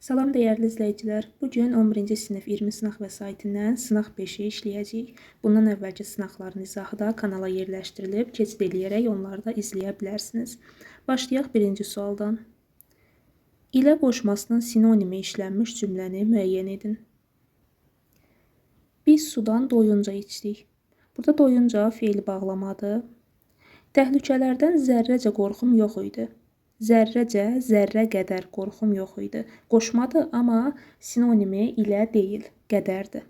Salam dəyərli izləyicilər. Bu gün 11-ci sinif 20 sınaq vəsaitindən sınaq 5-i işləyəcəyik. Bundan əvvəlki sınaqların izahı da kanala yerləşdirilib, keçid eləyərək onları da izləyə bilərsiniz. Başlayaq birinci sualdan. İlə qoşmasının sinonimi işlənmiş cümləni müəyyən edin. Biz sudan doyunca içdik. Burada doyunca fe'li bağlamadır. Təhlükələrdən zərrəcə qorxum yox idi. Zərrəcə, zərrə qədər qorxum yox idi. Qoşmadır, amma sinonimi ilə deyil, qədərdir.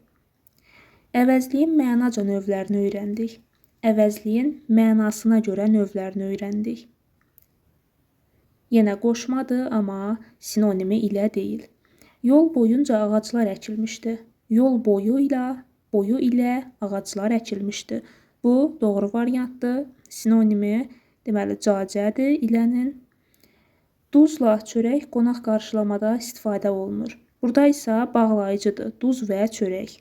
Əvəzliyin mənaca növlərini öyrəndik. Əvəzliyin mənasına görə növlərini öyrəndik. Yenə qoşmadır, amma sinonimi ilə deyil. Yol boyunca ağaclar əkilmişdi. Yol boyu ilə ağaclar əkilmişdi. Bu doğru variantdır. Sinonimi deməli cacədir ilənin. Duzla çörək qonaq qarşılamada istifadə olunur. Burada isə bağlayıcıdır. Duz və çörək.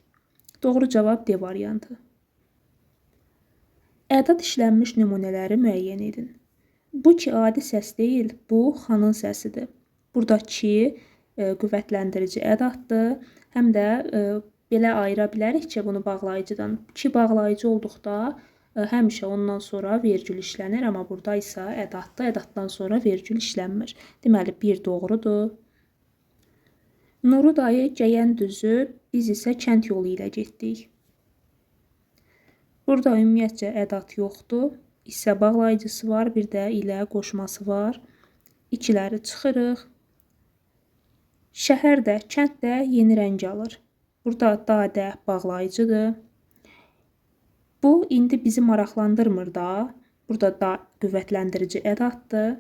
Doğru cavab D variantı. Ədad işlənmiş nümunələri müəyyən edin. Bu ki adi səs deyil, bu xanın səsidir. Burada ki qüvvətləndirici ədaddır. Həm də belə ayıra bilərik ki, bunu bağlayıcıdan. Ki bağlayıcı olduqda həmişə ondan sonra vergül işlənir, amma burada isə ədaddır. Ədaddan sonra vergül işlənmir. Deməli, 1 doğrudur. Nuru dayı Gəyən düzü, biz isə kənd yolu ilə getdik. Burada ümumiyyətcə ədad yoxdur. İsə bağlayıcısı var, bir də ilə qoşması var. İkiləri çıxırıq. Şəhər də, kənd də yeni rəng alır. Burada dadə bağlayıcıdır. Bu, indi bizi maraqlandırmır da. Burada da qüvvətləndirici ədaddır.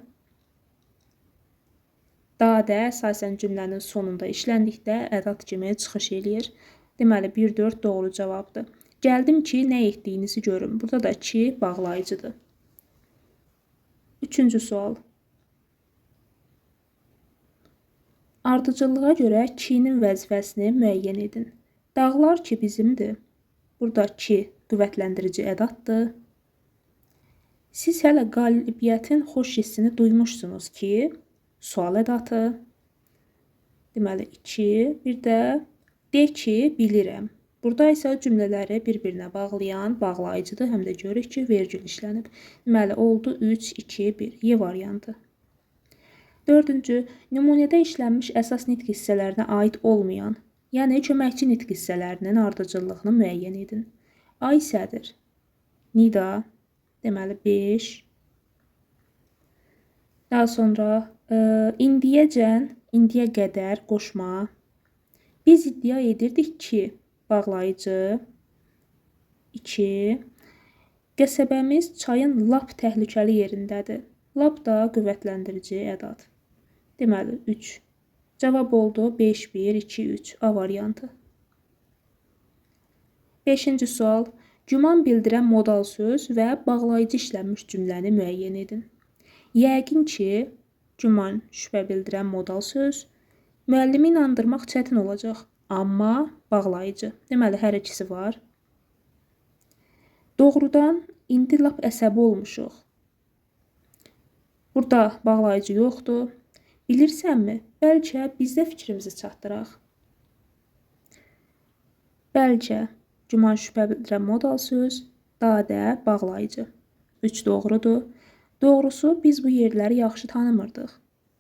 Dadə əsasən cümlənin sonunda işləndikdə ədad kimi çıxış eləyir. Deməli, 1-4 doğru cavabdır. Gəldim ki, nə etdiyinizi görüm. Burada da ki, bağlayıcıdır. Üçüncü sual. Ardıcıllığa görə ki'nin vəzifəsini müəyyən edin. Dağlar ki bizimdir. Burada ki qüvvətləndirici ədaddır. Siz hələ qalibiyyətin xoş hissini duymuşsunuz ki, sual ədatı. Deməli, 2. Bir də de ki, bilirəm. Burada isə cümlələri bir-birinə bağlayan bağlayıcıdır. Həm də görürük ki, vergül işlənib. Deməli, oldu 3, 2, 1. Y variantı. 4-cü. Nümunədə işlənmiş əsas nitq hissələrinə aid olmayan, yəni köməkçi nitq hissələrinin ardıcıllığını müəyyən edin. Ay sədir. Nida. Deməli 5. Daha sonra indiyəcən, indiyə qədər qoşma. Biz iddia edirdik ki, bağlayıcı. 2. Qəsəbəmiz çayın lap təhlükəli yerindədir. Lap da qüvvətləndirici ədad. Deməli 3. Cavab oldu 5, 1, 2, 3. A variantı. 5-ci sual. Güman bildirən modal söz və bağlayıcı işlənmiş cümləni müəyyən edin. Yəqin ki, güman, şübhə bildirən modal söz. Müəllimi inandırmaq çətin olacaq, amma bağlayıcı. Deməli, hər ikisi var. Doğrudan, indi lap əsəbi olmuşuq. Burada bağlayıcı yoxdur. Bilirsənmi, bəlkə biz də fikrimizi çatdıraq. Bəlkə, güman şübhə bildirən modal söz, dadə, bağlayıcı. 3 doğrudur. Doğrusu, biz bu yerləri yaxşı tanımırdıq.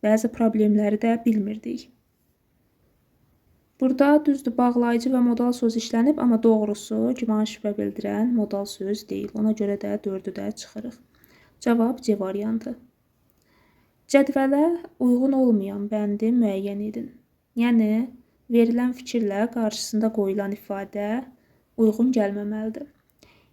Bəzi problemləri də bilmirdik. Burada düzdür, bağlayıcı və modal söz işlənib, amma doğrusu, güman şübhə bildirən modal söz deyil. Ona görə də 4-ü də çıxırıq. Cavab C variantı. Cədvələ uyğun olmayan bəndi müəyyən edin. Yəni, verilən fikirlə qarşısında qoyulan ifadə uyğun gəlməməlidir.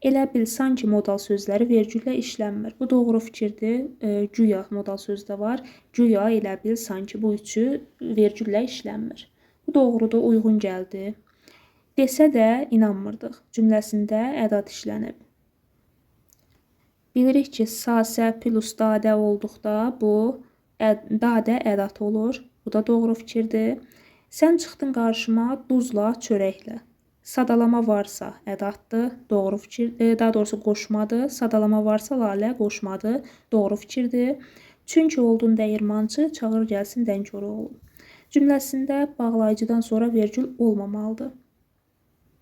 Elə bil, sanki modal sözləri vergüllə işlənmir. Bu doğru fikirdir. Güya modal sözdə var. Güya, elə bil, sanki bu üçü vergüllə işlənmir. Bu doğrudur, uyğun gəldi. Desə də inanmırdıq. Cümləsində ədad işlənib. Bilirik ki, sasə plus dadə olduqda bu dadə ədad olur. Bu da doğru fikirdir. Sən çıxdın qarşıma duzla, çörəklə. Sadalama varsa ədaddır, doğru fikirdir. Daha doğrusu qoşmadır. Sadalama varsa lalə, qoşmadır, doğru fikirdir. Çünki oldun dəyirmançı, çağır gəlsin Dənkoroğlu. cümləsində bağlayıcıdan sonra vergül olmamalıdır.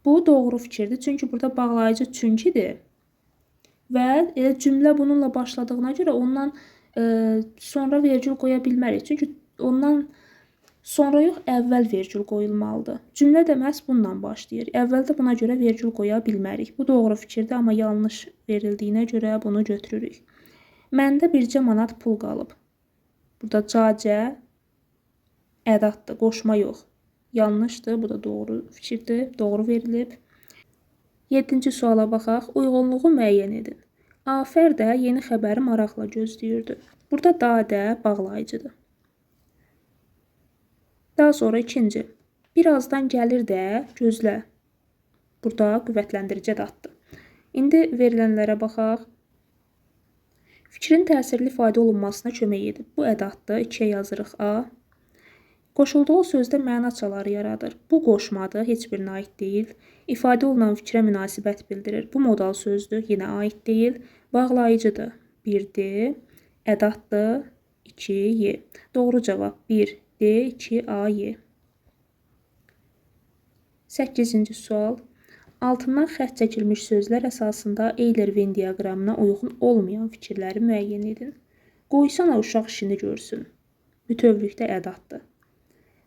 Bu doğru fikirdir, çünki burada bağlayıcı çünkidir və elə cümlə bununla başladığına görə ondan sonra vergül qoya bilmərik. Çünki ondan sonra yox, əvvəl vergül qoyulmalıdır. Cümlə də məhz bundan başlayır. Əvvəldə buna görə vergül qoya bilmərik. Bu doğru fikirdir, amma yanlış verildiyinə görə bunu götürürük. Məndə bircə manat pul qalıb. Burada cacə ədatdır, qoşma yox. Yanlışdır, bu da doğru fikirdir, doğru verilib. 7-ci suala baxaq. Uyğunluğu müəyyən edin. Afər də yeni xəbəri maraqla gözləyirdi. Burada da də bağlayıcıdır. Daha sonra ikinci. Birazdan gəlir də, gözlə. Burada qüvvətləndirici ədatdır. İndi verilənlərə baxaq. Fikrin təsirli ifadə olunmasına kömək edib. Bu ədatdır. 2-yə yazırıq A. Qoşulduğu sözdə mənaçaları yaradır. Bu qoşmadır, heç birinə aid deyil. İfadə olunan fikrə münasibət bildirir. Bu modal sözdür, yenə aid deyil. Bağlayıcıdır, 1D. Ədatdır, 2Y. Doğru cavab 1D, 2AY. 8-ci sual. Altından xətt çəkilmiş sözlər əsasında Eyler-Venn diaqramına uyğun olmayan fikirləri müəyyən edin. Qoysana uşaq işini görsün. Bütövlükdə ədatdır.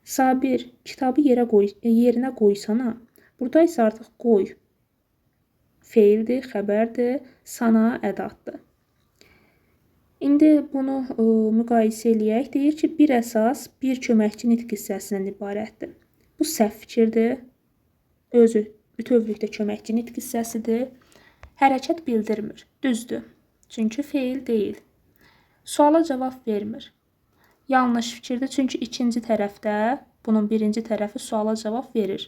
Sabir, kitabı yerinə qoysana. Burada isə artıq qoy. Feildir, xəbərdir, sana ədatdır. İndi bunu müqayisə eləyək. Deyir ki, bir əsas, bir köməkçi nitq hissəsindən ibarətdir. Bu səhv fikirdir. Özü bütövlükdə köməkçi nitq hissəsidir. Hərəkət bildirmir. Düzdür. Çünki feil deyil. Suala cavab vermir. Yanlış fikirdir, çünki ikinci tərəfdə bunun birinci tərəfi suala cavab verir.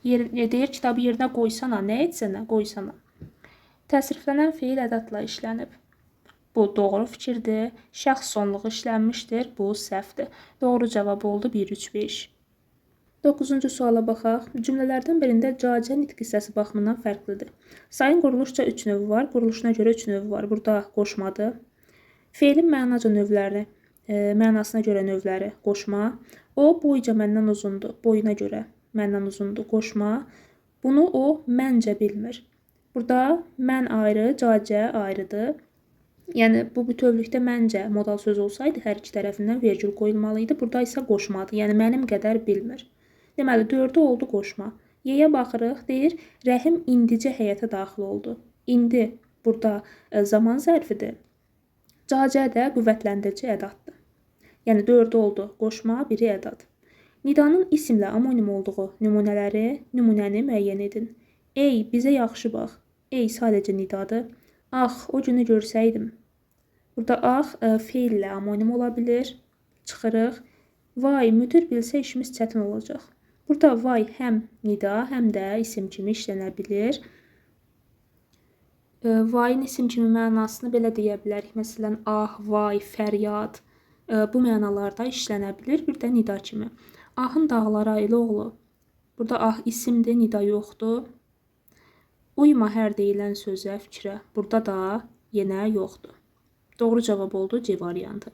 Deyir, kitabı yerinə qoysana, nə etsənə, qoysana. Təsriflənən feil ədatla işlənib. Bu doğru fikirdir. Şəxs sonluğu işlənmişdir. Bu səhvdir. Doğru cavab oldu 1-3-5. 9-cu suala baxaq. Cümlələrdən birində cacə nitq hissəsi baxımından fərqlidir. Sayın quruluşca 3 növü var. Quruluşuna görə 3 növü var. Burada qoşmadır. Feilin mənasına görə növləri qoşma. O boyca məndən uzundur. Boyuna görə məndən uzundur. Qoşma. Bunu o məncə bilmir. Burada mən ayrı, cacə ayrıdır. Yəni, bu bütövlükdə məncə modal söz olsaydı, hər iki tərəfindən vergül qoyulmalıydı. Burada isə qoşmadır. Yəni, mənim qədər bilmir. Deməli, 4-ü oldu qoşma. Y-yə baxırıq, deyir, Rəhim indicə həyətə daxil oldu. İndi burada zaman zərfidir. Cacə də qüvvətləndirici ədatdır. Yəni, 4-ü oldu qoşma, 1-i ədat. Nidanın isimlə amonim olduğu nümunəni müəyyən edin. Ey, bizə yaxşı bax. Ey, sadəcə nidadır. Ax, o günü görsəydim. Burada ax feillə amonim ola bilir. Çıxırıq. Vay, müdir bilsə işimiz çətin olacaq. Burada vay həm nida, həm də isim kimi işlənə bilir. Vayın isim kimi mənasını belə deyə bilərik. Məsələn, ah, vay, fəryad. Bu mənalarda işlənə bilir. Bir də nida kimi. Ahın dağları aylı oğlu. Burada ah isimdir, nida yoxdur. Uyma hər deyilən sözə, fikrə. Burada da yenə yoxdur. Doğru cavab oldu C variantı.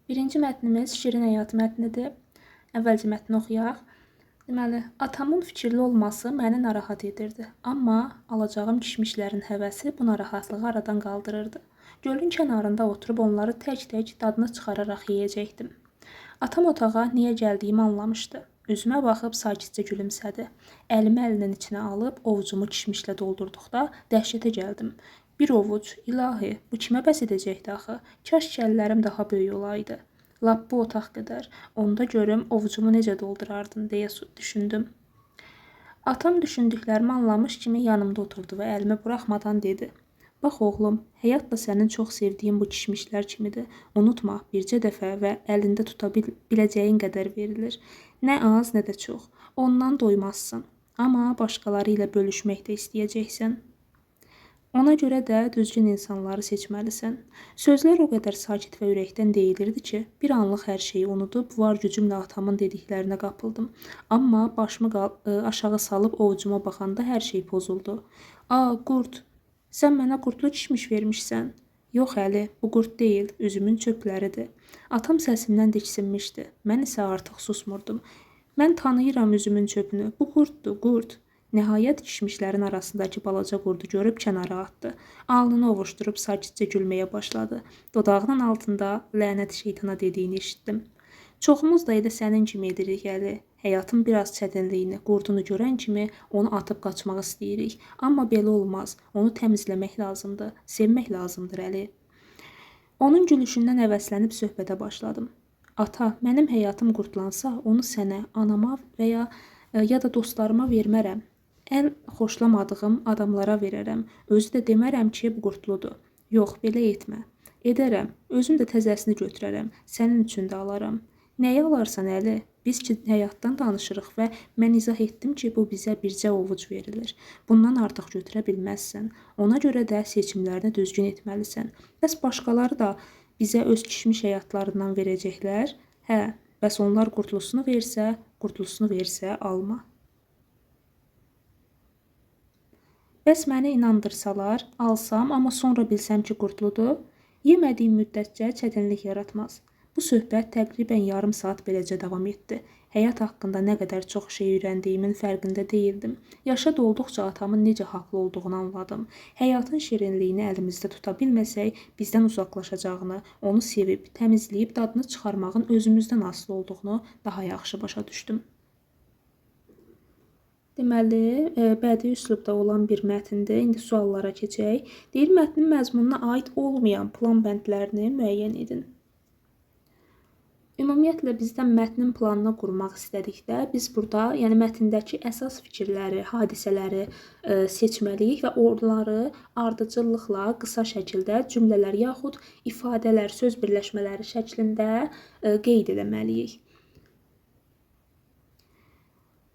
Birinci mətnimiz şirin həyat mətnidir. Əvvəlcə mətni oxuyaq. Deməli, atamın fikirli olması məni narahat edirdi. Amma alacağım kişmişlərin həvəsi bu narahatlığı aradan qaldırırdı. Gölün kənarında oturub onları tək-tək dadını çıxararaq yeyəcəkdim. Atam otağa niyə gəldiyimi anlamışdı. Üzümə baxıb sakitcə gülümsədi. Əlimi əlinin içinə alıb ovucumu kişmişlə doldurduqda dəhşətə gəldim. Bir ovuc, ilahi, bu kimə bəs edəcəkdi axı? Kaş kəllərim daha böyük olaydı. Lap bu otaq qədər. Onda görüm ovucumu necə doldurardın deyə düşündüm. Atam düşündüklərimi anlamış kimi yanımda oturdu və əlimi buraxmadan dedi. Bax oğlum, həyat da sənin çox sevdiyin bu kişmişlər kimidir. Unutma, bircə dəfə və əlində tuta biləcəyin qədər verilir. Nə az, nə də çox. Ondan doymazsın. Amma başqaları ilə bölüşmək də istəyəcəksən. Ona görə də düzgün insanları seçməlisən. Sözlər o qədər sakit və ürəkdən deyilirdi ki, bir anlıq hər şeyi unudub, var gücümlə atamın dediklərinə qapıldım. Amma başımı aşağı salıb ovucuma baxanda hər şey pozuldu. Qurd, sən mənə qurdlu kişmiş vermişsən. Yox Əli, bu qurd deyil, üzümün çöpləridir. Atam səsimdən diksinmişdi. Mən isə artıq susmurdum. Mən tanıyıram üzümün çöpünü. Bu qurddur, qurd. Nəhayət kişmişlərin arasındakı balaca qurdu görüb kənara atdı. Alnını ovuşdurub sakitcə gülməyə başladı. Dodağının altında lənət şeytana dediyini eşitdim. Çoxumuz da elə sənin kimi edirik Əli. Həyatın biraz çətinliyini, qurdunu görən kimi onu atıb qaçmaq istəyirik. Amma belə olmaz. Onu təmizləmək lazımdır, sevmək lazımdır Əli. Onun gülüşündən əvəzlənib söhbətə başladım. Ata, mənim həyatım qurtlansa, onu sənə, anama və ya da dostlarıma vermərəm. Ən xoşlamadığım adamlara verərəm. Özü də demərəm ki, bu qurtludur. Yox, belə etmə. Edərəm. Özüm də təzəsini götürərəm. Sənin üçün də alaram. Nəyi alarsan Əli? Biz ki, həyatdan danışırıq və mən izah etdim ki, bu bizə bircə ovuc verilir. Bundan artıq götürə bilməzsən. Ona görə də seçimlərini düzgün etməlisən. Bəs başqaları da bizə öz kişmiş həyatlarından verəcəklər? Hə, bəs onlar qurtlusunu versə, alma. Bəs məni inandırsalar, alsam, amma sonra bilsəm ki, qurtludur, yemədiyim müddətcə çətinlik yaratmaz. Bu söhbət təqribən yarım saat beləcə davam etdi. Həyat haqqında nə qədər çox şey öyrəndiyimin fərqində deyildim. Yaşa dolduqca atamın necə haqlı olduğunu anladım. Həyatın şirinliyini əlimizdə tuta bilməsək, bizdən uzaqlaşacağını, onu sevib, təmizləyib dadını çıxarmağın özümüzdən asılı olduğunu daha yaxşı başa düşdüm. Deməli, bədii üslubda olan bir mətndir. İndi suallara keçək. Deyir, mətnin məzmununa aid olmayan plan bəndlərini müəyyən edin. Ümumiyyətlə, bizdən mətnin planını qurmaq istədikdə, biz burada mətndəki əsas fikirləri, hadisələri seçməliyik və onları ardıcıllıqla qısa şəkildə cümlələr yaxud ifadələr, söz birləşmələri şəklində qeyd etməliyik.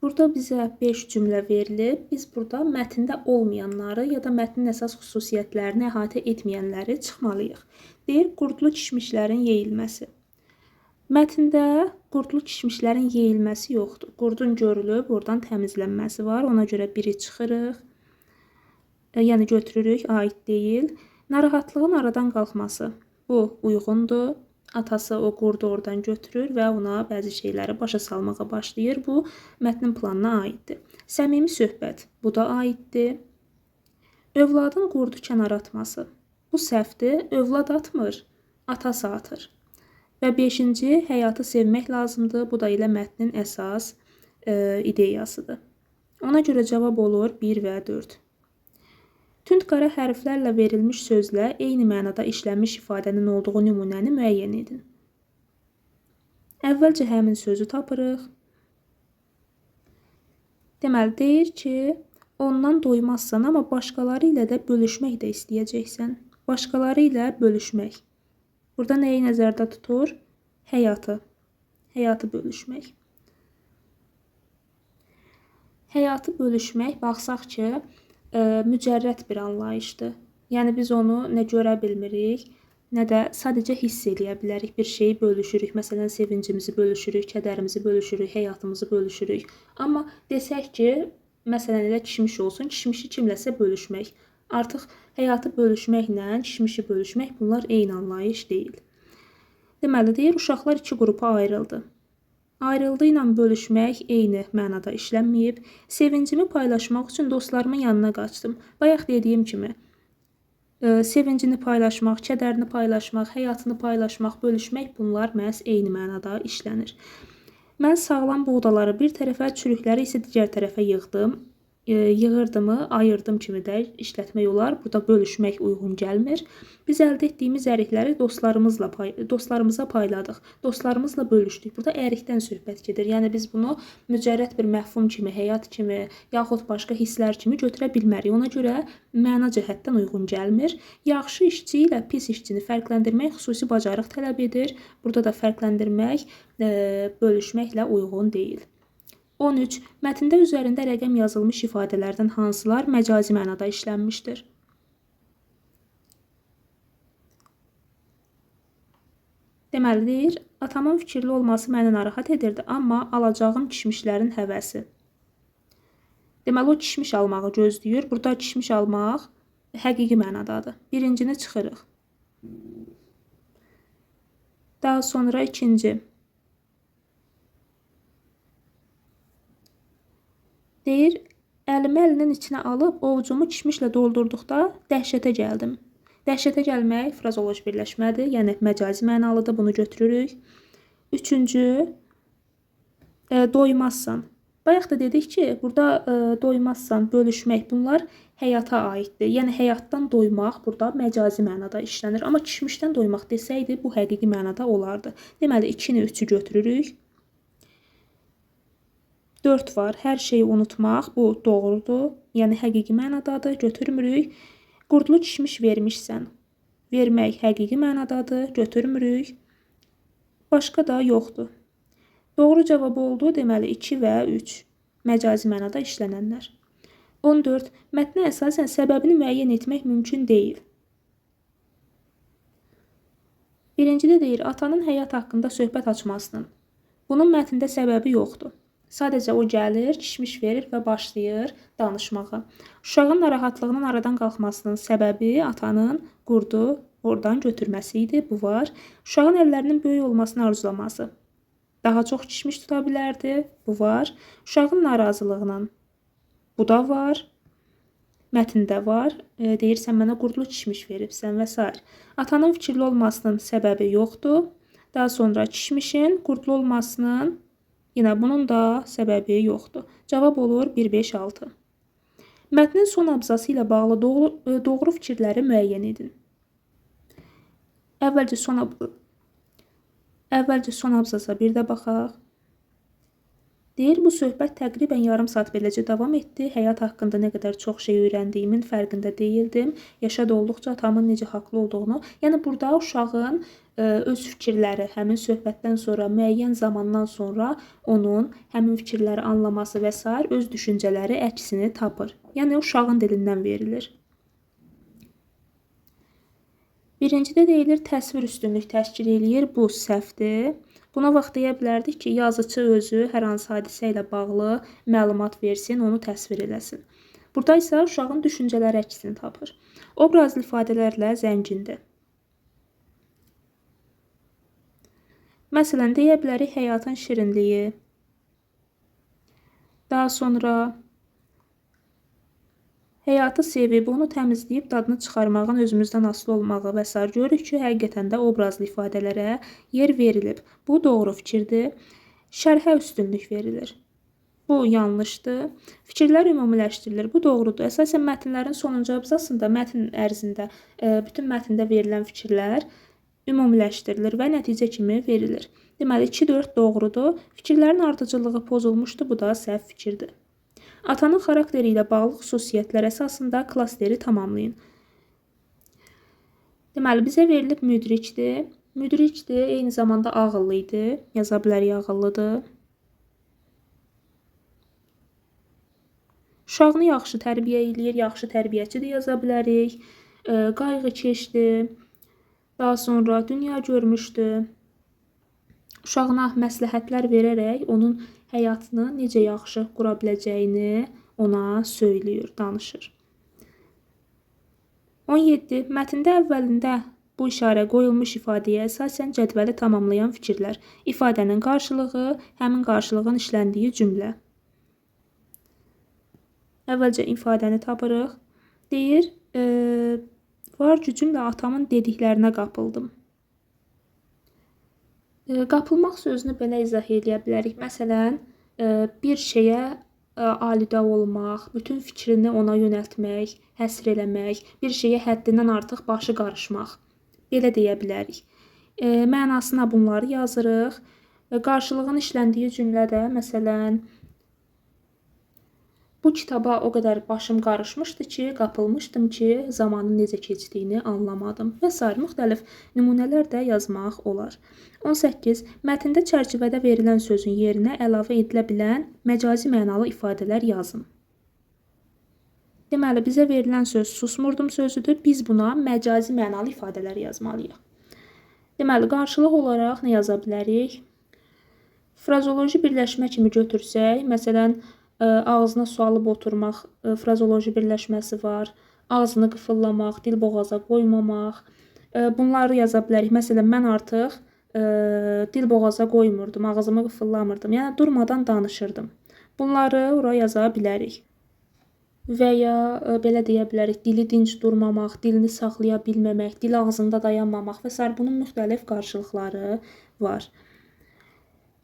Burada bizə 5 cümlə verilib. Biz burada mətndə olmayanları ya da mətnin əsas xüsusiyyətlərini əhatə etməyənləri çıxmalıyıq. Deyir, qurdlu kişmişlərin yeyilməsi. Mətndə qurdlu kişmişlərin yeyilməsi yoxdur. Qurdun görülüb, oradan təmizlənməsi var. Ona görə biri çıxırıq. Yəni götürürük, aid deyil. Narahatlığın aradan qalxması. Bu uyğundur. Atası o qurdu oradan götürür və ona bəzi şeyləri başa salmağa başlayır. Bu, mətnin planına aiddir. Səmimi söhbət. Bu da aiddir. Övladın qurdu kənara atması. Bu səhvdir. Övlad atmır, atası atır. Və 5-ci, həyatı sevmək lazımdır. Bu da elə mətnin əsas ideyasıdır. Ona görə cavab olur 1 və 4. Tünd qara hərflərlə verilmiş sözlə eyni mənada işlənmiş ifadənin olduğu nümunəni müəyyən edin. Əvvəlcə həmin sözü tapırıq. Deməli, deyir ki, ondan doymazsan, amma başqaları ilə də bölüşmək də istəyəcəksən. Başqaları ilə bölüşmək. Burada nəyi nəzərdə tutur? Həyatı. Həyatı bölüşmək. Həyatı bölüşmək, baxsaq ki, mücərrəd bir anlayışdır. Yəni, biz onu nə görə bilmirik, nə də sadəcə hiss eləyə bilərik. Bir şeyi bölüşürük. Məsələn, sevincimizi bölüşürük, kədərimizi bölüşürük, həyatımızı bölüşürük. Amma desək ki, məsələn, elə kişmiş olsun, kişmişi kimləsə bölüşmək. Artıq həyatı bölüşməklə kişmişi bölüşmək bunlar eyni anlayış deyil. Deməli, deyir, uşaqlar 2 qrupa ayrıldı. Ayrıldı ilə bölüşmək eyni mənada işlənməyib. Sevincimi paylaşmaq üçün dostlarımın yanına qaçdım. Bayaq dediyim kimi, sevincini paylaşmaq, kədərini paylaşmaq, həyatını paylaşmaq, bölüşmək bunlar məhz eyni mənada işlənir. Mən sağlam buğdaları bir tərəfə, çürükləri isə digər tərəfə yığdım. Yığırdımı, ayırdım kimi də işlətmək olar. Burada bölüşmək uyğun gəlmir. Biz əldə etdiyimiz ərikləri dostlarımıza payladıq. Dostlarımızla bölüşdük. Burada ərikdən söhbət gedir. Yəni biz bunu mücərrəd bir məfhum kimi, həyat kimi, yaxud başqa hisslər kimi götürə bilmərik. Ona görə məna cəhətdən uyğun gəlmir. Yaxşı işçi ilə pis işçini fərqləndirmək xüsusi bacarıq tələb edir. Burada da fərqləndirmək bölüşməklə uyğun deyil. 13. Mətndə üzərində rəqəm yazılmış ifadələrdən hansılar məcazi mənada işlənmişdir? Deməli, deyir, atamın fikirli olması məni narahat edirdi, amma alacağım kişmişlərin həvəsi. Deməli, o kişmiş almağı gözləyir. Burada kişmiş almaq həqiqi mənadadır. Birincini çıxırıq. Daha sonra ikinci. Deyir, əlimi əlinin içinə alıb ovucumu kişmişlə doldurduqda dəhşətə gəldim. Dəhşətə gəlmək frazoloji birləşmədir, yəni məcazi mənalıdır, bunu götürürük. Üçüncü, doymazsan. Bayaq da dedik ki, burada doymazsan, bölüşmək, bunlar həyata aiddir. Yəni həyatdan doymaq burada məcazi mənada işlənir. Amma kişmişdən doymaq desəydi, bu həqiqi mənada olardı. Deməli 2-ni 3-ü götürürük. 4 var. Hər şeyi unutmaq, bu doğrudur. Yəni həqiqi mənadadır, götürmürük. Qurdlu kişmiş vermişsən. Vermək həqiqi mənadadır, götürmürük. Başqa da yoxdur. Doğru cavab oldu, deməli 2 və 3. Məcazi mənada işlənənlər. 14. Mətnə əsasən səbəbini müəyyən etmək mümkün deyil. Birincidə deyir, atanın həyat haqqında söhbət açmasının. Bunun mətndə səbəbi yoxdur. Sadəcə o gəlir, kişmiş verir və başlayır danışmağa. Uşağın narahatlığının aradan qalxmasının səbəbi atanın qurdu oradan götürməsi idi. Bu var. Uşağın əllərinin böyük olmasını arzulaması. Daha çox kişmiş tuta bilərdi. Bu var. Uşağın narazılığının. Bu da var. Mətndə var. Deyirsən, mənə qurdlu kişmiş veribsən və s. Atanın fikirli olmasının səbəbi yoxdur. Daha sonra kişmişin qurdlu olmasının, yenə bunun da səbəbi yoxdur. Cavab olur 1, 5, 6. Mətnin son abzası ilə bağlı doğru fikirləri müəyyən edin. Əvvəlcə son abzasa bir də baxaq. Deyir, bu söhbət təqribən yarım saat beləcə davam etdi. Həyat haqqında nə qədər çox şey öyrəndiyimin fərqində deyildim. Yaşad olduqca atamın necə haqlı olduğunu. Yəni, burada uşağın öz fikirləri həmin söhbətdən sonra, müəyyən zamandan sonra onun həmin fikirləri anlaması və s. öz düşüncələri əksini tapır. Yəni, uşağın dilindən verilir. Birincidə deyilir, təsvir üstünlük təşkil eləyir. Bu səhvdir. Buna vaxt deyə bilərdik ki, yazıcı özü hər hansı hadisə ilə bağlı məlumat versin, onu təsvir eləsin. Burada isə uşağın düşüncələri əksini tapır. Obrazlı ifadələrlə zəngindir. Məsələn, deyə bilərik həyatın şirinliyi. Daha sonra həyatı sevib, onu təmizləyib, dadını çıxarmağın özümüzdən asılı olmağı və s. görürük ki, həqiqətən də obrazlı ifadələrə yer verilib. Bu doğru fikirdir. Şərhə üstünlük verilir. Bu yanlışdır. Fikirlər ümumiləşdirilir. Bu doğrudur. Əsasən mətnlərin sonuncu abzasında, mətn ərzində, bütün mətndə verilən fikirlər ümumiləşdirilir və nəticə kimi verilir. Deməli, 2-4 doğrudur. Fikirlərin ardıcıllığı pozulmuşdur. Bu da səhv fikirdir. Atanın xarakteri ilə bağlı xüsusiyyətlər əsasında klasteri tamamlayın. Deməli, bizə verilib müdrikdir. Müdrikdir, eyni zamanda ağıllı idi. Yaza bilərik, ağıllıdır. Uşağını yaxşı tərbiyə eləyir, yaxşı tərbiyəçi də yaza bilərik. Qayğıkeşdir. Daha sonra dünya görmüşdür. Uşağına məsləhətlər verərək onun həyatını necə yaxşı qura biləcəyini ona söyləyir, danışır. 17. Mətndə əvvəlində bu işarə qoyulmuş ifadəyə əsasən cədvəli tamamlayan fikirlər. İfadənin qarşılığı, həmin qarşılığın işləndiyi cümlə. Əvvəlcə ifadəni tapırıq. Deyir, var gücümlə atamın dediklərinə qapıldım. Qapılmaq sözünü belə izah edə bilərik. Məsələn, bir şeyə alidə olmaq, bütün fikrini ona yönəltmək, həsr eləmək, bir şeyə həddindən artıq başı qarışmaq. Belə deyə bilərik. Mənasına bunları yazırıq. Qarşılığın işləndiyi cümlədə, məsələn, bu kitaba o qədər başım qarışmışdı ki, qapılmışdım ki, zamanın necə keçdiyini anlamadım və s. müxtəlif nümunələr də yazmaq olar. 18. Mətndə çərçivədə verilən sözün yerinə əlavə edilə bilən məcazi mənalı ifadələr yazın. Deməli, bizə verilən söz susmurdum sözüdür. Biz buna məcazi mənalı ifadələr yazmalıyıq. Deməli, qarşılıq olaraq nə yaza bilərik? Frazoloji birləşmə kimi götürsək, məsələn, ağzına su alıb oturmaq frazoloji birləşməsi var. Ağzını qıfıllamaq, dil boğaza qoymamaq, Bunları yaza bilərik. Məsələn, mən artıq dil boğaza qoymurdum, ağzımı qıfıllamırdım. Yəni durmadan danışırdım. Bunları ora yaza bilərik. Və ya belə deyə bilərik, dili dinc durmamaq, dilini saxlaya bilməmək, dil ağzında dayanmamaq və s. bunun müxtəlif qarşılıqları var.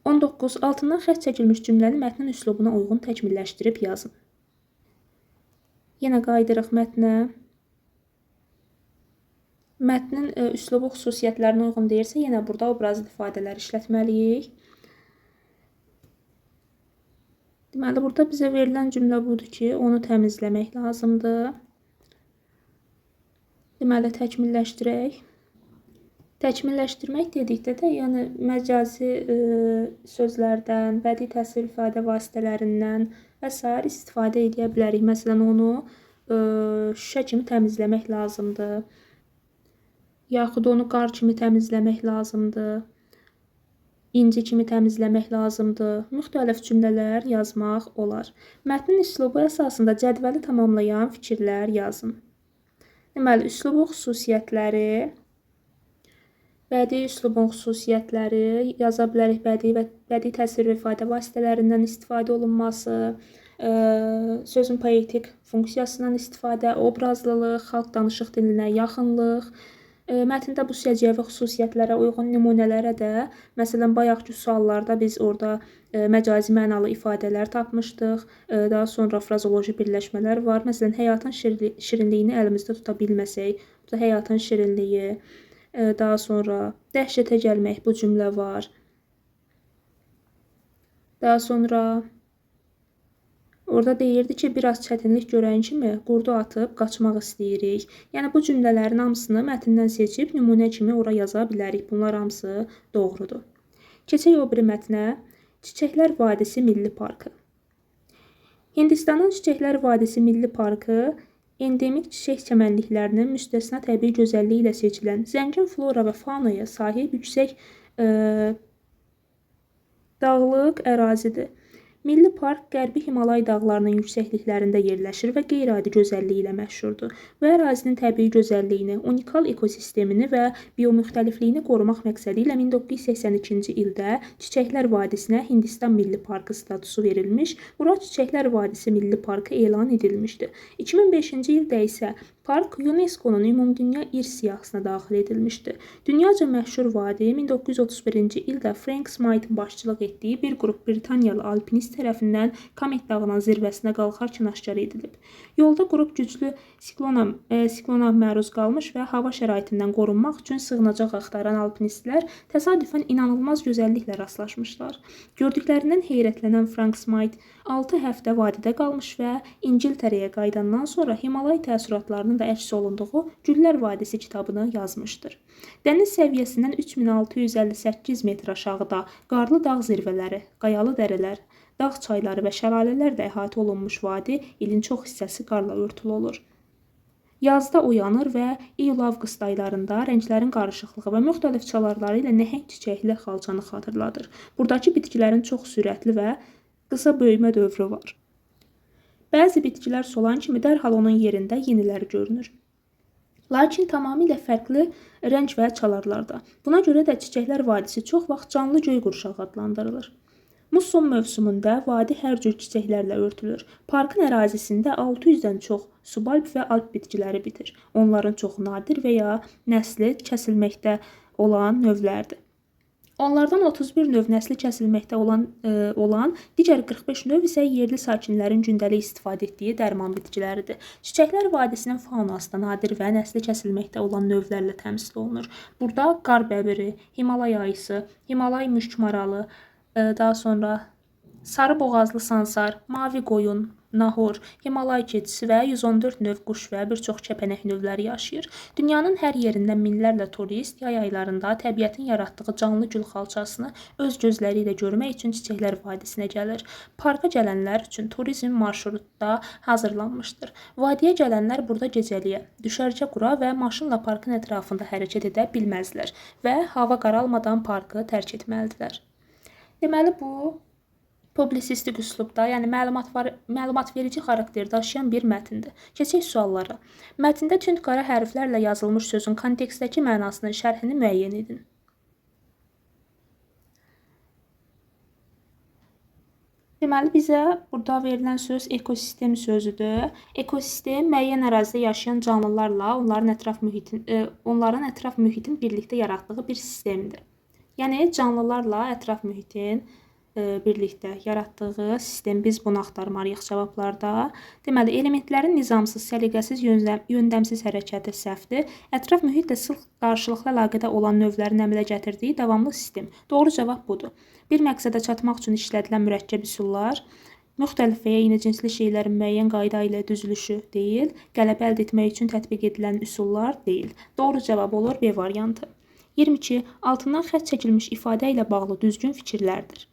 19. Altından xətt çəkilmiş cümləni mətnin üslubuna uyğun təkmilləşdirib yazın. Yenə qayıdırıq mətnə. Mətnin üslubu xüsusiyyətlərinə uyğun deyirsə, yenə burada obrazlı ifadələr işlətməliyik. Deməli, burada bizə verilən cümlə budur ki, onu təmizləmək lazımdır. Deməli, təkmilləşdirək. Təkmilləşdirmək dedikdə də, yəni məcazi sözlərdən, bədii təsvir ifadə vasitələrindən və s. istifadə edə bilərik. Məsələn, onu şüşə kimi təmizləmək lazımdır. Yaxud onu qar kimi təmizləmək lazımdır. İnci kimi təmizləmək lazımdır. Müxtəlif cümlələr yazmaq olar. Mətnin üslubu əsasında cədvəli tamamlayan fikirlər yazın. Deməli, üslubun xüsusiyyətləri, bədii üslubun xüsusiyyətləri yaza bilərik. Bədii təsvir və ifadə vasitələrindən istifadə olunması, sözün poetik funksiyasından istifadə, obrazlılıq, xalq danışıq dilinə yaxınlıq. Mətndə bu səciyyəvi xüsusiyyətlərə uyğun nümunələrə də, məsələn, bayaqki suallarda biz orada məcazi mənalı ifadələr tapmışdıq. Daha sonra frazoloji birləşmələr var. Məsələn, həyatın şirinliyini əlimizdə tuta bilməsək, burada həyatın şirinliyi, daha sonra dəhşətə gəlmək bu cümlə var. Daha sonra orada deyirdi ki, biraz çətinlik görən kimi qurdu atıb qaçmaq istəyirik. Yəni, bu cümlələrin hamısını mətndən seçib nümunə kimi ora yaza bilərik. Bunlar hamısı doğrudur. Keçək o biri mətnə. Çiçəklər Vadisi Milli Parkı. Hindistanın Çiçəklər Vadisi Milli Parkı endemik çiçək çəmənliklərinin müstəsna təbii gözəlliyi ilə seçilən, zəngin flora və faunaya sahib yüksək dağlıq ərazidir. Milli park Qərbi Himalay dağlarının yüksəkliklərində yerləşir və qeyri-adi gözəlliyi ilə məşhurdur. Bu ərazinin təbii gözəlliyini, unikal ekosistemini və biomüxtəlifliyini qorumaq məqsədi ilə 1982-ci ildə Çiçəklər Vadisinə Hindistan Milli Parkı statusu verilmiş, bura Çiçəklər Vadisi Milli Parkı elan edilmişdir. 2005-ci ildə isə park UNESCO-nun Ümumdünya İrs siyahısına daxil edilmişdir. Dünyaca məşhur vadi 1931-ci ildə Frank Smyth'ın başçılıq etdiyi bir qrup Britaniyalı alpinist tərəfindən Kamet dağının zirvəsinə qalxarkən aşkar edilib. Yolda qrup güclü siklona məruz qalmış və hava şəraitindən qorunmaq üçün sığınacaq axtaran alpinistlər təsadüfən inanılmaz gözəlliklə rastlaşmışlar. Gördüklərindən heyrətlənən Frank Smyth 6 həftə vadidə qalmış və İngiltərəyə qayıdandan sonra Himalay təəssüratlarının da əks olunduğu Güllər Vadisi kitabını yazmışdır. Dəniz səviyyəsindən 3658 metr aşağıda qarlı dağ zirvələri, qayalı dərələr, dağ çayları və şəlalələrlə əhatə olunmuş vadi ilin çox hissəsi qarla örtülü olur. Yazda uyanır və iyul-avqust aylarında rənglərin qarışıqlığı və müxtəlif çalarları ilə nəhəng çiçəkli xalçanı xatırladır. Buradakı bitkilərin çox sürətli və qısa böyümə dövrü var. Bəzi bitkilər solan kimi dərhal onun yerində yeniləri görünür. Lakin tamamilə fərqli rəng və çalarlarda. Buna görə də Çiçəklər Vadisi çox vaxt canlı göy qurşağı adlandırılır. Musson mövsümündə vadi hər cür çiçəklərlə örtülür. Parkın ərazisində 600-dən çox subalp və alp bitkiləri bitir. Onların çoxu nadir və ya nəsli kəsilməkdə olan növlərdir. Onlardan 31 növ nəsli kəsilməkdə olan digər 45 növ isə yerli sakinlərin gündəlik istifadə etdiyi dərman bitkiləridir. Çiçəklər Vadisinin faunası da nadir və nəsli kəsilməkdə olan növlərlə təmsil olunur. Burada qar bəbiri, Himalay ayısı, Himalay müşkmaralı, daha sonra sarı boğazlı sansar, mavi qoyun, nahor, Himalay keçisi və 114 növ quş və bir çox kəpənək növləri yaşayır. Dünyanın hər yerindən minlərlə turist yay aylarında təbiətin yaratdığı canlı gül xalçasını öz gözləri ilə görmək üçün Çiçəklər Vadisinə gəlir. Parka gələnlər üçün turizm marşrutu da hazırlanmışdır. Vadiyə gələnlər burada gecəliyə, düşərgə qura və maşınla parkın ətrafında hərəkət edə bilməzlər və hava qaralmadan parkı tərk etməlidirlər. Deməli, bu Publisistik üslubda, yəni məlumat verici xarakter daşıyan bir mətndir. Keçək suallara. Mətndə tünd qara hərflərlə yazılmış sözün kontekstdəki mənasının şərhini müəyyən edin. Deməli, bizə burada verilən söz ekosistem sözüdür. Ekosistem müəyyən ərazidə yaşayan canlılarla onların ətraf mühitin birlikdə yaratdığı bir sistemdir. Yəni, canlılarla ətraf mühitin birlikdə yaratdığı sistem, biz bunu axtarmalıyıq cavablarda. Deməli, elementlərin nizamsız, səliqəsiz, yöndəmsiz hərəkəti səhvdir. Ətraf mühitlə sıx qarşılıqlı əlaqədə olan növlərin əmələ gətirdiyi davamlı sistem. Doğru cavab budur. Bir məqsədə çatmaq üçün işlədilən mürəkkəb üsullar, müxtəlif və ya eyni-cinsli şeylərin müəyyən qayda ilə düzülüşü deyil, qələbə əldə etmək üçün tətbiq edilən üsullar deyil. Doğru cavab olur B variantı. 22. Altından xətt çəkilmiş ifadə ilə bağlı düzgün fikirlərdir.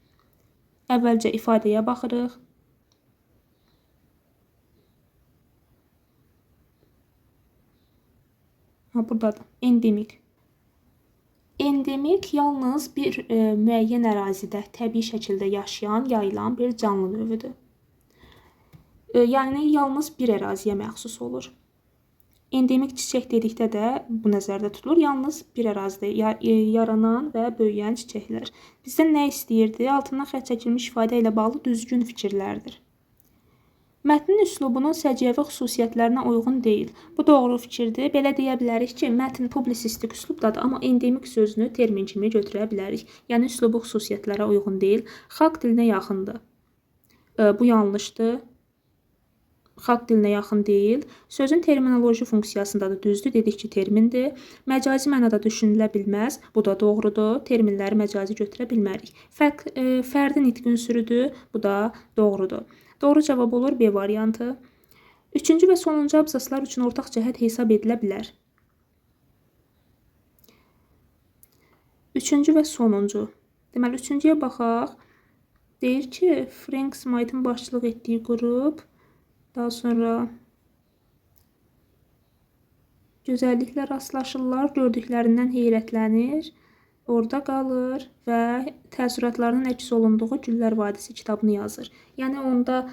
Əvvəlcə ifadəyə baxırıq. Buradadır. Endemik. Endemik yalnız bir müəyyən ərazidə təbii şəkildə yaşayan, yayılan bir canlı növüdür. Yəni, yalnız bir əraziyə məxsus olur. Endemik çiçək dedikdə də bu nəzərdə tutulur. Yalnız bir ərazidə yaranan və böyüyən çiçəklər. Bizdən nə istəyirdi? Altından xətt çəkilmiş ifadə ilə bağlı düzgün fikirlərdir. Mətnin üslubunun səciyyəvi xüsusiyyətlərinə uyğun deyil. Bu doğru fikirdir. Belə deyə bilərik ki, mətn publisistik üslubdadır, amma endemik sözünü termin kimi götürə bilərik. Yəni, üslubu xüsusiyyətlərə uyğun deyil. Xalq dilinə yaxındır. Bu yanlışdır. Xalq dilinə yaxın deyil. Sözün terminoloji funksiyasındadır, düzdür, dedik ki, termindir. Məcazi mənada düşünülə bilməz, bu da doğrudur. Terminləri məcazi götürə bilmərik. Fərdi nitq ünsürüdür, bu da doğrudur. Doğru cavab olur B variantı. Üçüncü və sonuncu abzaslar üçün ortaq cəhət hesab edilə bilər. Üçüncü və sonuncu. Deməli, üçüncüyə baxaq. Deyir ki, Frank Smyth'ın başçılıq etdiyi qrup daha sonra gözəlliklə rastlaşırlar, gördüklərindən heyrətlənir, orada qalır və təəssüratlarının əks olunduğu Güllər Vadisi kitabını yazır. Yəni, onda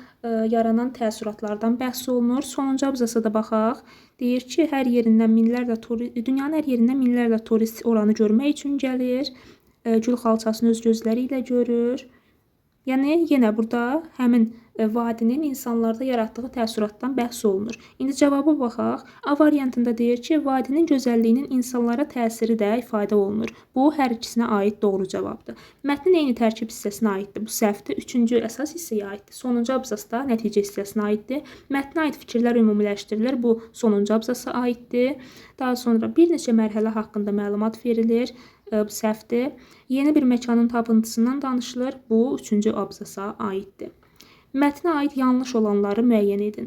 yaranan təəssüratlardan bəhs olunur. Sonuncu abzasa da baxaq. Deyir ki, dünyanın hər yerindən minlərlə turist oranı görmək üçün gəlir. Gül xalçasını öz gözləri ilə görür. Yəni, yenə burada həmin vadinin insanlarda yaratdığı təəssüratdan bəhs olunur. İndi cavaba baxaq. A variantında deyir ki, vadinin gözəlliyinin insanlara təsiri də ifadə olunur. Bu, hər ikisinə aid doğru cavabdır. Mətnin eyni tərkib hissəsinə aiddir. Bu səhvdir. Üçüncü əsas hissəyə aiddir. Sonuncu abzasda nəticə hissəsinə aiddir. Mətnə aid fikirlər ümumiləşdirilir. Bu, sonuncu abzasa aiddir. Daha sonra bir neçə mərhələ haqqında məlumat verilir. Bu səhvdir. Yeni bir məkanın tapıntısından danışılır. Bu, üçüncü abzasa aiddir. Mətnə aid yanlış olanları müəyyən edin.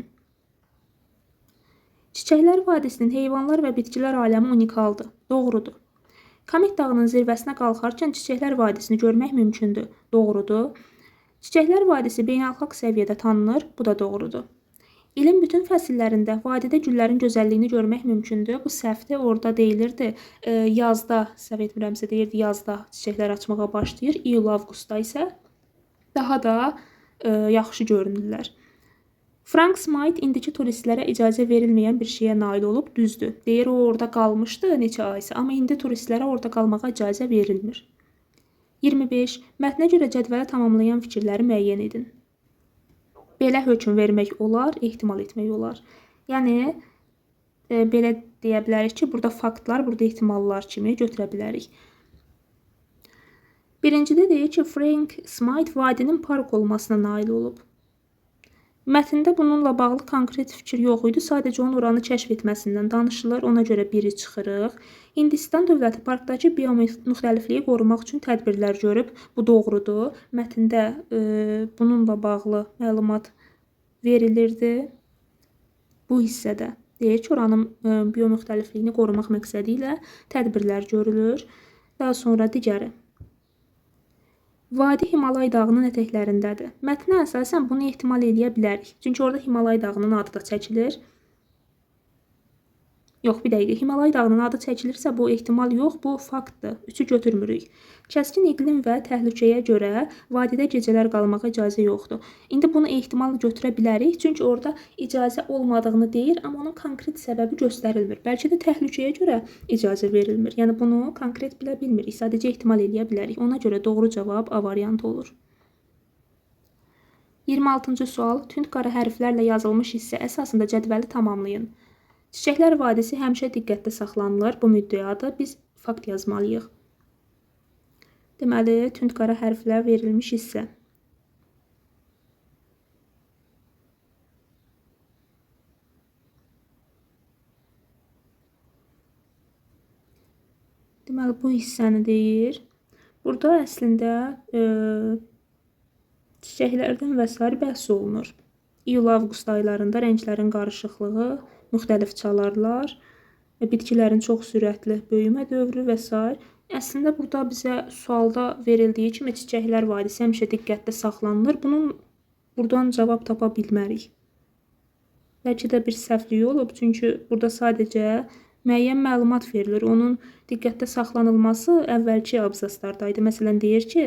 Çiçəklər vadisinin heyvanlar və bitkilər aləmi unikaldır. Doğrudur. Komet dağının zirvəsinə qalxarkən Çiçəklər vadisini görmək mümkündür. Doğrudur. Çiçəklər vadisi beynəlxalq səviyyədə tanınır. Bu da doğrudur. İlin bütün fəsillərində vadidə güllərin gözəlliyini görmək mümkündür. Bu səhvdir. Orada deyilirdi. Yazda, səhv etmirəmsə deyirdi, yazda çiçəklər açmağa başlayır. İyul-avqustda isə daha da yaxşı görünürlər. Frank Smyth indiki turistlərə icazə verilməyən bir şeyə nail olub, düzdür. Deyir, o orada qalmışdı neçə aysa, amma indi turistlərə orada qalmağa icazə verilmir. 25. Mətnə görə cədvələ tamamlayan fikirləri müəyyən edin. Belə hökm vermək olar, ehtimal etmək olar. Yəni, belə deyə bilərik ki, burada faktlar, burada ehtimallar kimi götürə bilərik. Birincidə deyir ki, Frank Smyth vadinin park olmasına nail olub. Mətndə bununla bağlı konkret fikir yox idi, sadəcə onun oranı kəşf etməsindən danışılır, ona görə biri çıxırıq. Hindistan dövləti parkdakı biomüxtəlifliyi qorumaq üçün tədbirlər görüb, bu doğrudur. Mətndə bununla bağlı məlumat verilirdi. Bu hissədə deyir ki, oranın biomüxtəlifliyini qorumaq məqsədi ilə tədbirlər görülür. Daha sonra digəri. Vadi Himalay dağının ətəklərindədir. Mətnə əsasən bunu ehtimal edə bilərik. Çünki orada Himalay dağının adı da çəkilir. Yox, bir dəqiqə. Himalay dağının adı çəkilirsə, bu ehtimal yox, bu faktdır. 3-ü götürmürük. Kəskin iqlim və təhlükəyə görə vadidə gecələr qalmağa icazə yoxdur. İndi bunu ehtimal götürə bilərik, çünki orada icazə olmadığını deyir, amma onun konkret səbəbi göstərilmir. Bəlkə də təhlükəyə görə icazə verilmir. Yəni bunu konkret bilə bilmirik, sadəcə ehtimal eləyə bilərik. Ona görə doğru cavab A variantı olur. 26-cı sual. Tünd qara hərflərlə yazılmış hissə əsasında cədvəli tamamlayın. Çiçəklər vadisi həmişə diqqətdə saxlanılır. Bu müddəadır. Biz fakt yazmalıyıq. Deməli, tünd qara hərflər verilmiş hissə. Deməli, bu hissəni deyir. Burada əslində çiçəklərdən və s. bəhs olunur. İyul-avqust aylarında rənglərin qarışıqlığı, müxtəlif çalarlar, bitkilərin çox sürətli böyümə dövrü və s. Əslində burada bizə sualda verildiyi kimi çiçəklər vadisi həmişə diqqətdə saxlanılır. Buradan cavab tapa bilmərik. Bəlkə də bir səhvlik olub, çünki burada sadəcə müəyyən məlumat verilir. Onun diqqətdə saxlanılması əvvəlki abzaslardaydı. Məsələn, deyir ki,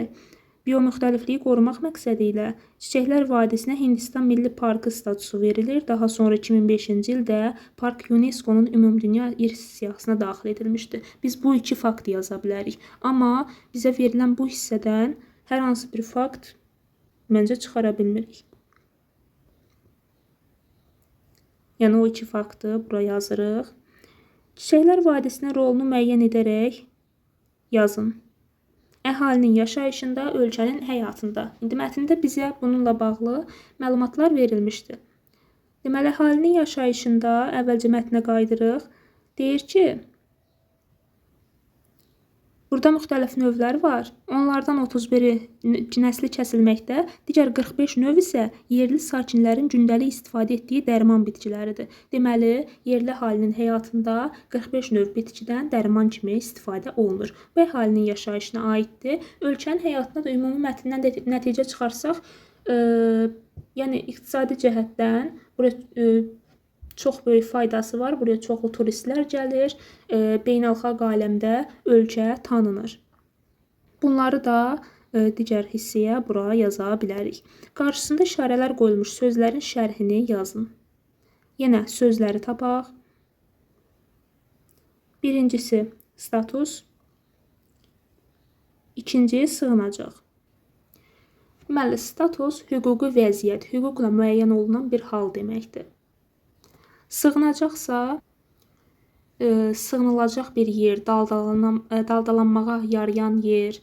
biomüxtəlifliyi qorumaq məqsədi ilə Çiçəklər Vadisinə Hindistan Milli Parkı statusu verilir. Daha sonra 2005-ci ildə park UNESCO-nun ümumdünya irs siyahısına daxil edilmişdi. Biz bu iki faktı yaza bilərik. Amma bizə verilən bu hissədən hər hansı bir fakt məncə çıxara bilmirik. Yəni o iki faktı bura yazırıq. Çiçəklər Vadisinin rolunu müəyyən edərək yazın. Əhalinin yaşayışında, ölkənin həyatında. İndi mətndə bizə bununla bağlı məlumatlar verilmişdi. Deməli, əhalinin yaşayışında əvvəlcə mətnə qayıdırıq. Deyir ki, burada müxtəlif növlər var. Onlardan 31-i nəsli kəsilməkdə, digər 45 növ isə yerli sakinlərin gündəlik istifadə etdiyi dərman bitkiləridir. Deməli, yerli əhalinin həyatında 45 növ bitkidən dərman kimi istifadə olunur. Bu əhalinin yaşayışına aiddir. Ölkənin həyatına da ümumi mətndən nəticə çıxarsaq, yəni iqtisadi cəhətdən buraya çox böyük faydası var. Buraya çoxlu turistlər gəlir. Beynəlxalq aləmdə ölkə tanınır. Bunları da digər hissəyə bura yaza bilərik. Qarşısında işarələr qoyulmuş sözlərin şərhini yazın. Yenə sözləri tapaq. Birincisi status. İkinci sığınacaq. Deməli, status hüquqi vəziyyət, hüquqla müəyyən olunan bir hal deməkdir. Sığınacaqsa, sığınılacaq bir yer, daldalanmağa yarayan yer,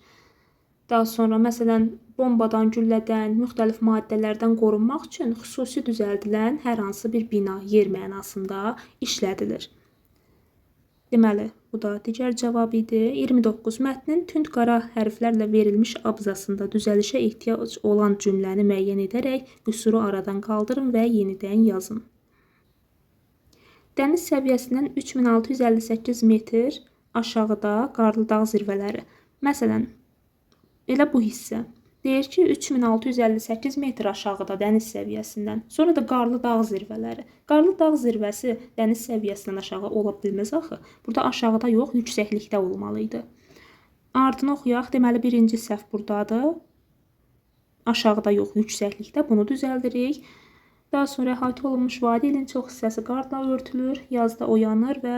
daha sonra məsələn bombadan, güllədən, müxtəlif maddələrdən qorunmaq üçün xüsusi düzəldilən hər hansı bir bina, yer mənasında işlədilir. Deməli, bu da digər cavab idi. 29. Mətnin tünd qara hərflərlə verilmiş abzasında düzəlişə ehtiyac olan cümləni müəyyən edərək qüsuru aradan qaldırın və yenidən yazın. Dəniz səviyyəsindən 3658 metr aşağıda Qarlı dağ zirvələri. Məsələn, elə bu hissə. Deyir ki, 3658 metr aşağıda dəniz səviyyəsindən. Sonra da Qarlı dağ zirvələri. Qarlı dağ zirvəsi dəniz səviyyəsindən aşağı ola bilməz axı. Burada aşağıda yox, yüksəklikdə olmalıydı. Ardını oxuyaq. Deməli, birinci səhv buradadır. Aşağıda yox, yüksəklikdə. Bunu düzəldirik. Daha sonra əhatə olunmuş vadi ilin çox hissəsi qarla örtülür, yazda oyanır və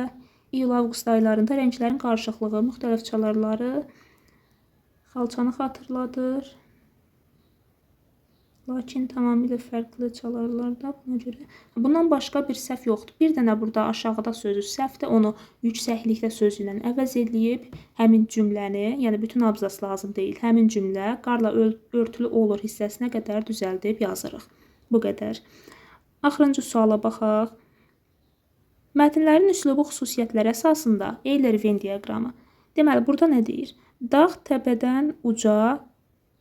iyul-avqust aylarında rənglərin qarışıqlığı, müxtəlif çalarları xalçanı xatırladır. Lakin tamamilə fərqli çalarlarda buna görə. Bundan başqa bir səhv yoxdur. Bir dənə burada aşağıda sözü səhvdir. Onu yüksəklikdə sözü ilə əvəz edib həmin cümləni, yəni bütün abzas lazım deyil. Həmin cümlə qarla örtülü olur hissəsinə qədər düzəldib yazırıq. Bu qədər. Axırıncı suala baxaq. Mətnlərin üslubu xüsusiyyətləri əsasında Eyler-Venn diaqramı. Deməli, burada nə deyir? Dağ təpədən uca,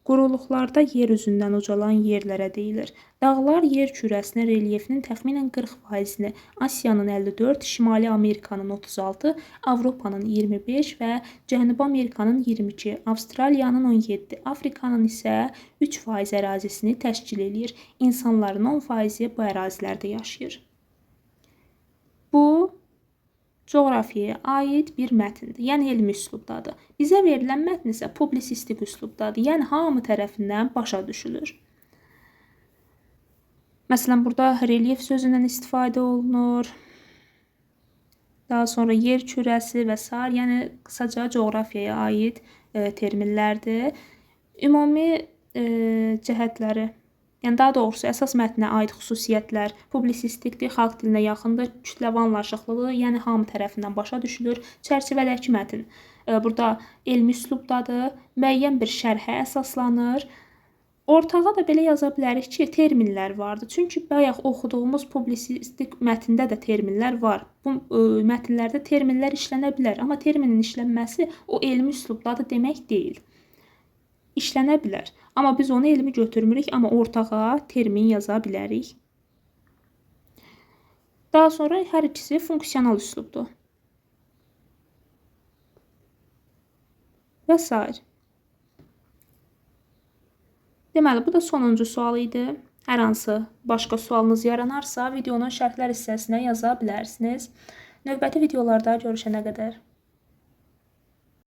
quruluqlarda yer üzündən ucalan yerlərə deyilir. Dağlar yer kürəsinin relyefinin təxminən 40%-ni, Asiyanın 54, Şimali Amerikanın 36, Avropanın 25 və Cənubi Amerikanın 22, Avstraliyanın 17, Afrikanın isə 3% ərazisini təşkil edir. İnsanların 10%-i bu ərazilərdə yaşayır. Bu coğrafiyaya aid bir mətndir. Yəni elmi üslubdadır. Bizə verilən mətn isə publisistik üslubdadır. Yəni hamı tərəfindən başa düşülür. Məsələn, burada relyef sözündən istifadə olunur. Daha sonra yer kürəsi və s. Yəni qısaca coğrafiyaya aid terminlərdir. Ümumi cəhətləri, yəni daha doğrusu əsas mətnə aid xüsusiyyətlər publisistikdir, xalq dilinə yaxındır, kütləvi anlaşıqlıdır, yəni hamı tərəfindən başa düşülür. Çərçivədəki mətn burada elmi üslubdadır, müəyyən bir şərhə əsaslanır. Ortağa da belə yaza bilərik ki, terminlər vardır. Çünki bayaq oxuduğumuz publisistik mətndə də terminlər var. Bu mətnlərdə terminlər işlənə bilər, amma terminin işlənməsi o elmi üslubdadır demək deyil. İşlənə bilər. Amma biz onu elmi götürmürük, amma ortağa termin yaza bilərik. Daha sonra hər ikisi funksional üslubdur. Və s. Deməli, bu da sonuncu sual idi. Hər hansı başqa sualınız yaranarsa, videonun şərhlər hissəsinə yaza bilərsiniz. Növbəti videolarda görüşənə qədər.